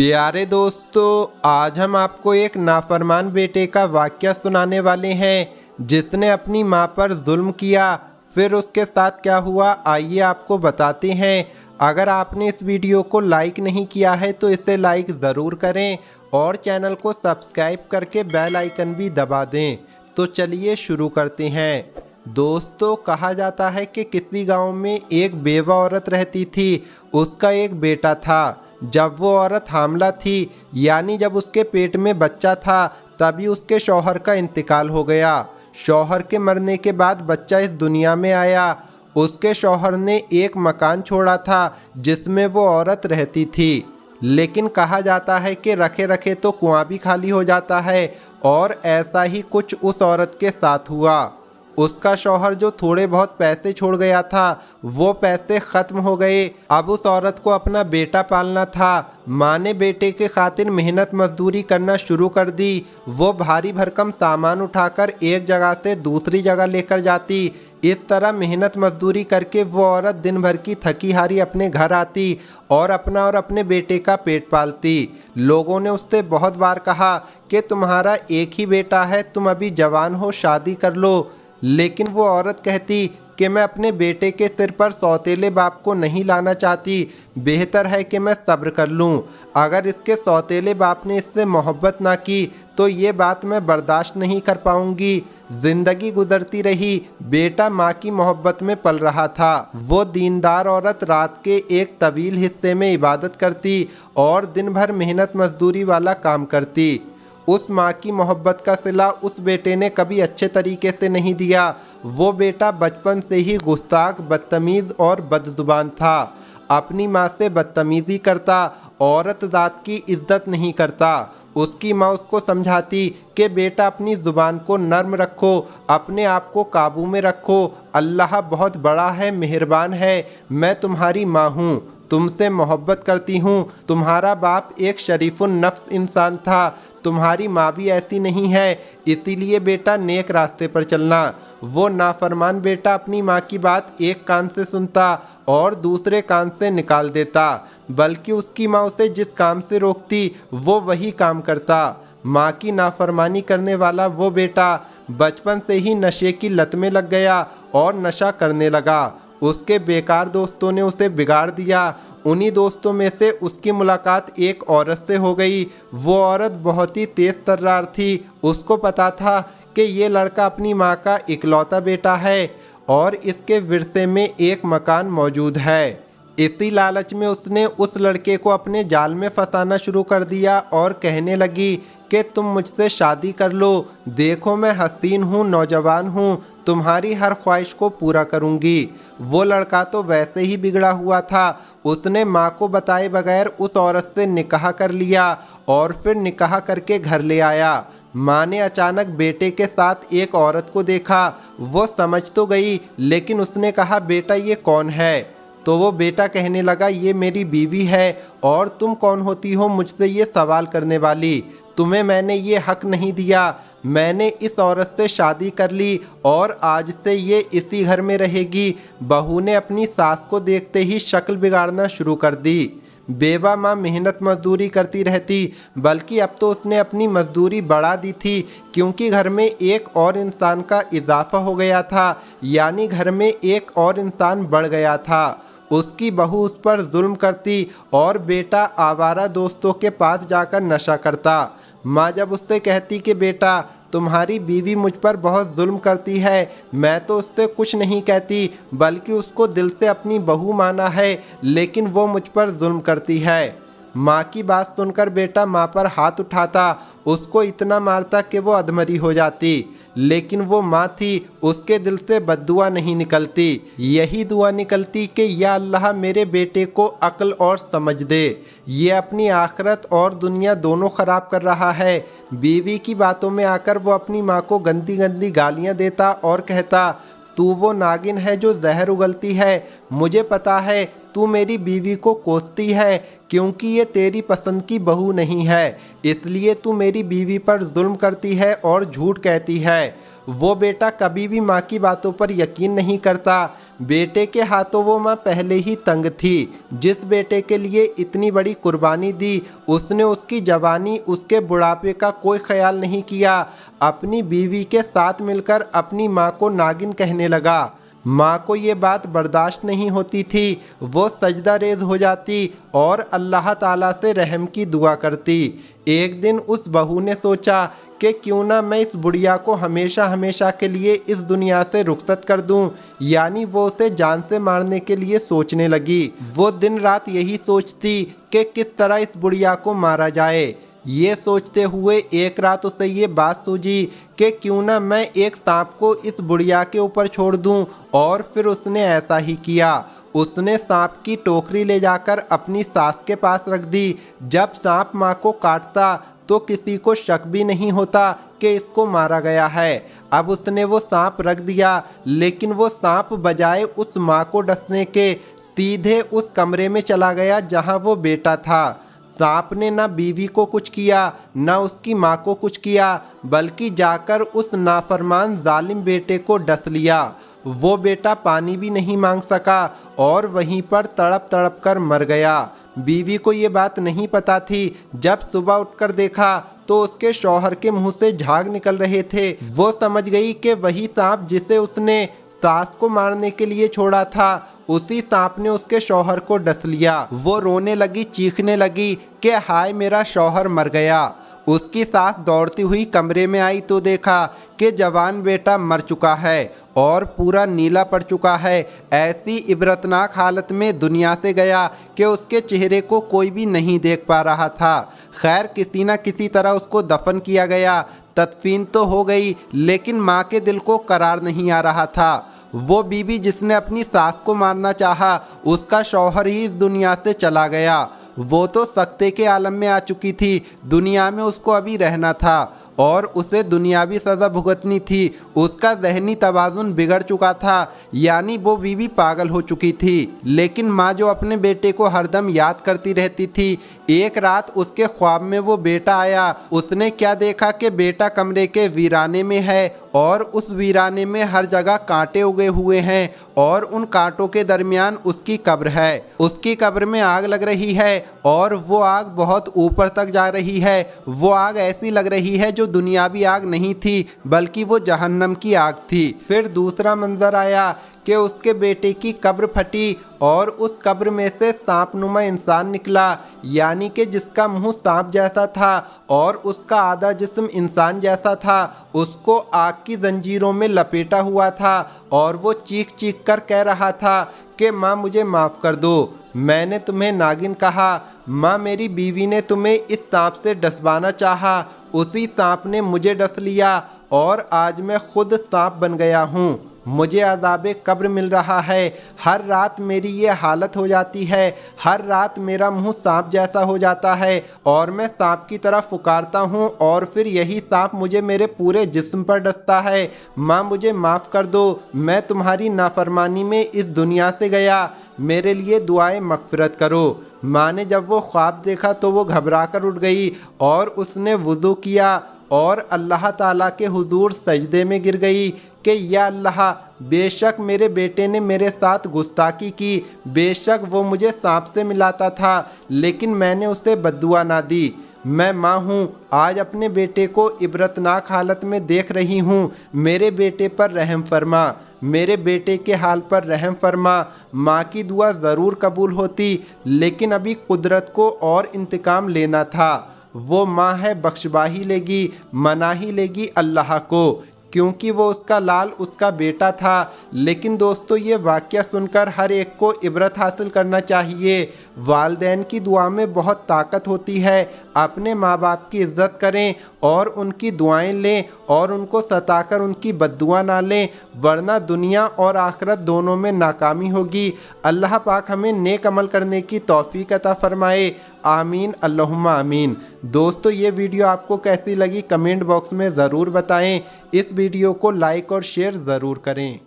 प्यारे दोस्तों, आज हम आपको एक नाफरमान बेटे का वाकया सुनाने वाले हैं जिसने अपनी मां पर जुल्म किया। फिर उसके साथ क्या हुआ आइए आपको बताते हैं। अगर आपने इस वीडियो को लाइक नहीं किया है तो इसे लाइक ज़रूर करें और चैनल को सब्सक्राइब करके बेल आइकन भी दबा दें। तो चलिए शुरू करते हैं। दोस्तों, कहा जाता है कि किसी गांव में एक बेवा औरत रहती थी। उसका एक बेटा था। जब वो औरत हामला थी, यानी जब उसके पेट में बच्चा था, तभी उसके शौहर का इंतकाल हो गया। शौहर के मरने के बाद बच्चा इस दुनिया में आया। उसके शौहर ने एक मकान छोड़ा था जिसमें वो औरत रहती थी। लेकिन कहा जाता है कि रखे रखे तो कुआं भी खाली हो जाता है, और ऐसा ही कुछ उस औरत के साथ हुआ। उसका शौहर जो थोड़े बहुत पैसे छोड़ गया था, वो पैसे खत्म हो गए। अब उस औरत को अपना बेटा पालना था। माँ ने बेटे के खातिर मेहनत मजदूरी करना शुरू कर दी। वो भारी भरकम सामान उठाकर एक जगह से दूसरी जगह लेकर जाती। इस तरह मेहनत मजदूरी करके वो औरत दिन भर की थकी हारी अपने घर आती और अपना और अपने बेटे का पेट पालती। लोगों ने उससे बहुत बार कहा कि तुम्हारा एक ही बेटा है, तुम अभी जवान हो, शादी कर लो। लेकिन वो औरत कहती कि मैं अपने बेटे के सिर पर सौतेले बाप को नहीं लाना चाहती, बेहतर है कि मैं सब्र कर लूं। अगर इसके सौतेले बाप ने इससे मोहब्बत ना की तो ये बात मैं बर्दाश्त नहीं कर पाऊंगी। जिंदगी गुजरती रही। बेटा माँ की मोहब्बत में पल रहा था। वो दीनदार औरत रात के एक तवील हिस्से में इबादत करती और दिन भर मेहनत मजदूरी वाला काम करती। उस माँ की मोहब्बत का सिला उस बेटे ने कभी अच्छे तरीके से नहीं दिया। वो बेटा बचपन से ही गुस्ताख, बदतमीज़ और बदजुबान था। अपनी माँ से बदतमीज़ी करता, औरत ज़ात की इज्जत नहीं करता। उसकी माँ उसको समझाती कि बेटा अपनी ज़ुबान को नर्म रखो, अपने आप को काबू में रखो। अल्लाह बहुत बड़ा है, मेहरबान है। मैं तुम्हारी माँ हूँ, तुमसे मोहब्बत करती हूँ। तुम्हारा बाप एक शरीफुन नफ्स इंसान था, तुम्हारी माँ भी ऐसी नहीं है, इसीलिए बेटा नेक रास्ते पर चलना। वो नाफरमान बेटा अपनी माँ की बात एक कान से सुनता और दूसरे कान से निकाल देता, बल्कि उसकी माँ उसे जिस काम से रोकती वो वही काम करता। माँ की नाफरमानी करने वाला वो बेटा बचपन से ही नशे की लत में लग गया और नशा करने लगा। उसके बेकार दोस्तों ने उसे बिगाड़ दिया। उन्हीं दोस्तों में से उसकी मुलाकात एक औरत से हो गई। वो औरत बहुत ही तेज तर्रार थी। उसको पता था कि ये लड़का अपनी माँ का इकलौता बेटा है और इसके विरसे में एक मकान मौजूद है। इसी लालच में उसने उस लड़के को अपने जाल में फंसाना शुरू कर दिया और कहने लगी कि तुम मुझसे शादी कर लो, देखो मैं हसीन हूँ, नौजवान हूँ, तुम्हारी हर ख्वाहिश को पूरा करूँगी। वो लड़का तो वैसे ही बिगड़ा हुआ था। उसने माँ को बताए बगैर उस औरत से निकाह कर लिया और फिर निकाह करके घर ले आया। माँ ने अचानक बेटे के साथ एक औरत को देखा। वो समझ तो गई, लेकिन उसने कहा बेटा ये कौन है? तो वो बेटा कहने लगा ये मेरी बीवी है। और तुम कौन होती हो मुझसे ये सवाल करने वाली? तुम्हें मैंने ये हक नहीं दिया। मैंने इस औरत से शादी कर ली और आज से ये इसी घर में रहेगी। बहू ने अपनी सास को देखते ही शक्ल बिगाड़ना शुरू कर दी। बेवा माँ मेहनत मजदूरी करती रहती, बल्कि अब तो उसने अपनी मजदूरी बढ़ा दी थी, क्योंकि घर में एक और इंसान का इजाफा हो गया था, यानी घर में एक और इंसान बढ़ गया था। उसकी बहू उस पर जुल्म करती और बेटा आवारा दोस्तों के पास जाकर नशा करता। माँ जब उससे कहती कि बेटा तुम्हारी बीवी मुझ पर बहुत जुल्म करती है, मैं तो उससे कुछ नहीं कहती, बल्कि उसको दिल से अपनी बहू माना है, लेकिन वो मुझ पर जुल्म करती है। माँ की बात सुनकर बेटा माँ पर हाथ उठाता, उसको इतना मारता कि वो अधमरी हो जाती। लेकिन वो माँ थी, उसके दिल से बद्दुआ नहीं निकलती। यही दुआ निकलती कि या अल्लाह मेरे बेटे को अक्ल और समझ दे, ये अपनी आखिरत और दुनिया दोनों ख़राब कर रहा है। बीवी की बातों में आकर वो अपनी माँ को गंदी गंदी गालियाँ देता और कहता तू वो नागिन है जो जहर उगलती है। मुझे पता है तू मेरी बीवी को कोसती है, क्योंकि ये तेरी पसंद की बहू नहीं है, इसलिए तू मेरी बीवी पर जुल्म करती है और झूठ कहती है। वो बेटा कभी भी माँ की बातों पर यकीन नहीं करता। बेटे के हाथों वो माँ पहले ही तंग थी। जिस बेटे के लिए इतनी बड़ी कुर्बानी दी, उसने उसकी जवानी, उसके बुढ़ापे का कोई ख्याल नहीं किया। अपनी बीवी के साथ मिलकर अपनी माँ को नागिन कहने लगा। माँ को ये बात बर्दाश्त नहीं होती थी। वो सजदा रेज़ हो जाती और अल्लाह ताला से रहम की दुआ करती। एक दिन उस बहू ने सोचा कि क्यों ना मैं इस बुढ़िया को हमेशा हमेशा के लिए इस दुनिया से रुखसत कर दूं। यानी वो उसे जान से मारने के लिए सोचने लगी। वो दिन रात यही सोचती कि किस तरह इस बुढ़िया को मारा जाए। ये सोचते हुए एक रात उसे ये बात सूझी कि क्यों ना मैं एक सांप को इस बुढ़िया के ऊपर छोड़ दूं। और फिर उसने ऐसा ही किया। उसने सांप की टोकरी ले जाकर अपनी सास के पास रख दी। जब सांप माँ को काटता तो किसी को शक भी नहीं होता कि इसको मारा गया है। अब उसने वो सांप रख दिया, लेकिन वो सांप बजाय उस माँ को डसने के सीधे उस कमरे में चला गया जहाँ वो बेटा था। सांप ने ना बीवी को कुछ किया, ना उसकी माँ को कुछ किया, बल्कि जाकर उस नाफरमान जालिम बेटे को डस लिया। वो बेटा पानी भी नहीं मांग सका और वहीं पर तड़प तड़प कर मर गया। बीवी को ये बात नहीं पता थी। जब सुबह उठकर देखा तो उसके शौहर के मुंह से झाग निकल रहे थे। वो समझ गई कि वही सांप जिसे उसने सास को मारने के लिए छोड़ा था, उसी सांप ने उसके शौहर को डस लिया। वो रोने लगी, चीखने लगी कि हाय मेरा शौहर मर गया। उसकी सास दौड़ती हुई कमरे में आई तो देखा कि जवान बेटा मर चुका है और पूरा नीला पड़ चुका है। ऐसी इबरतनाक हालत में दुनिया से गया कि उसके चेहरे को कोई भी नहीं देख पा रहा था। खैर किसी न किसी तरह उसको दफन किया गया। तदफीन तो हो गई, लेकिन माँ के दिल को करार नहीं आ रहा था। वो बीवी जिसने अपनी सास को मारना चाहा, उसका शौहर ही इस दुनिया से चला गया। वो तो सख्ते के आलम में आ चुकी थी। दुनिया में उसको अभी रहना था और उसे दुनियावी सज़ा भुगतनी थी। उसका ज़हनी तवाज़ुन बिगड़ चुका था, यानी वो बीवी पागल हो चुकी थी। लेकिन माँ जो अपने बेटे को हरदम याद करती रहती थी, एक रात उसके ख्वाब में वो बेटा आया। उसने क्या देखा कि बेटा कमरे के वीराने में है और उस वीराने में हर जगह कांटे उगे हुए हैं और उन कांटों के दरमियान उसकी कब्र है। उसकी कब्र में आग लग रही है और वो आग बहुत ऊपर तक जा रही है। वो आग ऐसी लग रही है जो दुनियावी आग नहीं थी, बल्कि वो जहन्नम की आग थी। फिर दूसरा मंजर आया कि उसके बेटे की कब्र फटी और उस कब्र में से सांपनुमा इंसान निकला, यानी कि जिसका मुंह सांप जैसा था और उसका आधा जिस्म इंसान जैसा था। उसको आग की जंजीरों में लपेटा हुआ था और वो चीख चीख कर कह रहा था कि माँ मुझे माफ़ कर दो, मैंने तुम्हें नागिन कहा। माँ मेरी बीवी ने तुम्हें इस सांप से डसवाना चाहा, उसी सांप ने मुझे डस लिया और आज मैं खुद सांप बन गया हूँ। मुझे अज़ाबे कब्र मिल रहा है। हर रात मेरी ये हालत हो जाती है। हर रात मेरा मुंह सांप जैसा हो जाता है और मैं सांप की तरह पुकारता हूँ और फिर यही सांप मुझे मेरे पूरे जिस्म पर डसता है। माँ मुझे माफ़ कर दो, मैं तुम्हारी नाफरमानी में इस दुनिया से गया, मेरे लिए दुआएं मग़फ़िरत करो। माँ ने जब वो ख्वाब देखा तो वो घबरा कर उठ गई और उसने वुज़ू किया और अल्लाह ताला के हुजूर सजदे में गिर गई कि या अल्लाह, बेशक मेरे बेटे ने मेरे साथ गुस्ताखी की। बेशक वो मुझे सांप से मिलाता था, लेकिन मैंने उसे बद्दुआ ना दी। मैं माँ हूँ, आज अपने बेटे को इबरतनाक हालत में देख रही हूँ। मेरे बेटे पर रहम फरमा, मेरे बेटे के हाल पर रहम फरमा। माँ की दुआ ज़रूर कबूल होती, लेकिन अभी कुदरत को और इंतकाम लेना था। वो माँ है, बख्शवा ही लेगी, मना ही लेगी अल्लाह को, क्योंकि वो उसका लाल उसका बेटा था। लेकिन दोस्तों ये वाक़या सुनकर हर एक को इबरत हासिल करना चाहिए। वालिदैन की दुआ में बहुत ताकत होती है। अपने माँ बाप की इज़्ज़त करें और उनकी दुआएं लें और उनको सताकर उनकी बद्दुआ ना लें, वरना दुनिया और आखिरत दोनों में नाकामी होगी। अल्लाह पाक हमें नेक अमल करने की तौफीक अता फ़रमाए। आमीन अल्लाहुम्मा आमीन। दोस्तों ये वीडियो आपको कैसी लगी कमेंट बॉक्स में ज़रूर बताएं। इस वीडियो को लाइक और शेयर ज़रूर करें।